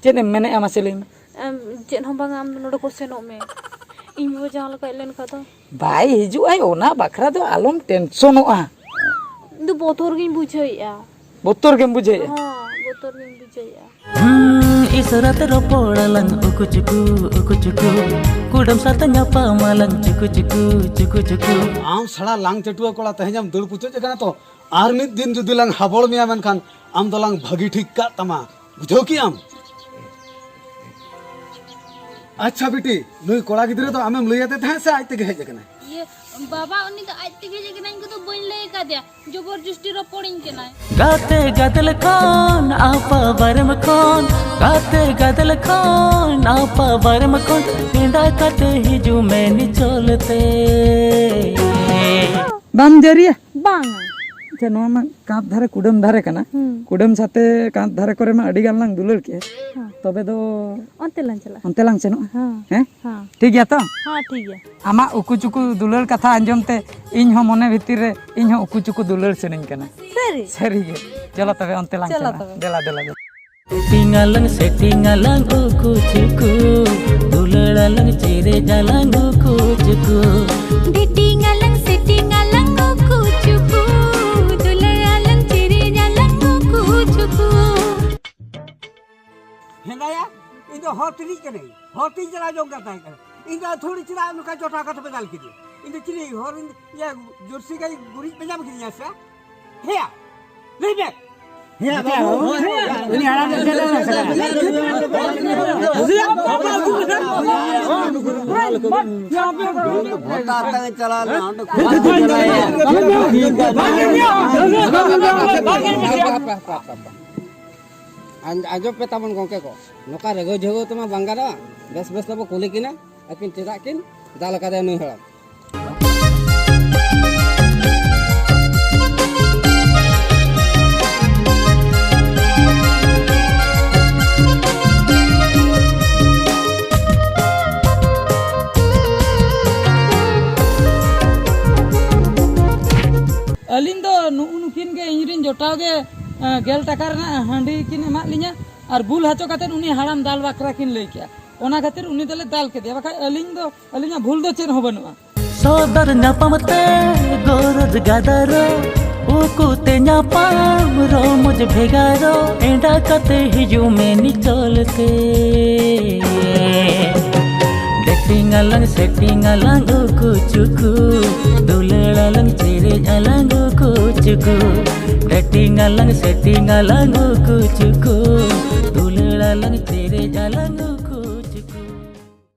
चेद मेने मासे लैमे चेद हम बांगा आम नोडे को सेनोग में इन वो जहां लगा लेन का तो भाई हिजु आई ओना बखरा दो आलम टेंशनोआ दो बोतोर गिन बुझाइया बोतोर गेम बुझे हां बोतोर गिन बुझाइया इसरात रोपोड़ाlang uku cuku kudam sata nyapa malang cuku आम सड़ा लांग चटुआ कोड़ा तहेजम दुल पुचो जगना तो आर मिद दिन जुदी लांग हाबोल मिया मेनखान आम तो लांग भागी ठीक का तमा बुझो की आम अच्छा बेटी नुई कोड़ा गिदरे तो आमेम लइयाते थे से आइते के हेज कना ये बाबा उन्नी तो आज तक जे कनाइन को तो बइन ले का दिया जबरदस्ती रो पड़िन के ना गाते गादल खान आपा बरम खान गाते गादल खान आपा बरम खान पिंडा काटे हिजू में नि चलते बाम जरिया बांगा नवा मा कांत धारे कुडम धारे कना कुडम साथे कांत धारे करे मा अडी गान लांग दुलर के तबे दो अंते लांग चनो हैं ठीक गया तो हां ठीक है आमा उकु चुकु दुलर कथा अंजमते इन हो मने भीतर रे इन हो उकु चुकु दुलर सेनिन कना सरी गे चलो तबे अंते लांग चला देला सेटिंगाlang uku cuku dulalalang cire jalang uku cuku Datingalang settingalang uku cuku dulalalang cire jalang uku cuku हेंगाया इन तो हॉटरी के नहीं हॉटरी जरा जो करता है इन तो थोड़ी चिरा उनका जोटा का तो बदल के दिए इन तो चिरी और ये जोरसी का गुरी पंजाब की नहीं ऐसा है नहीं बे है बाबू ini ada आजो पे तमन गोंके को नोका रेगो झगो तमा बांगारा बेस बेस तब कुली किना अकिन चेदा किन दाल का दे नुई हळा अलिन दो नुकिन के इंजरिन जोटाव के गेल टाका रना हांडी किन एमा लिया और बुल हाचो काते उनी हाड़ाम दाल बाकरा किन लई किया ओना खातिर उनी दले दाल के दिया बाका अलिन भूल दो चेन हो बनुआ सोदर नापमते गोरज गादरो उकुते नापम रोमज भेगारो एंडा कते हिजू में नि चलते डेटिंगाlang settingalang uku cuku dulalalang cire jalang uku cuku settingalang uku cuku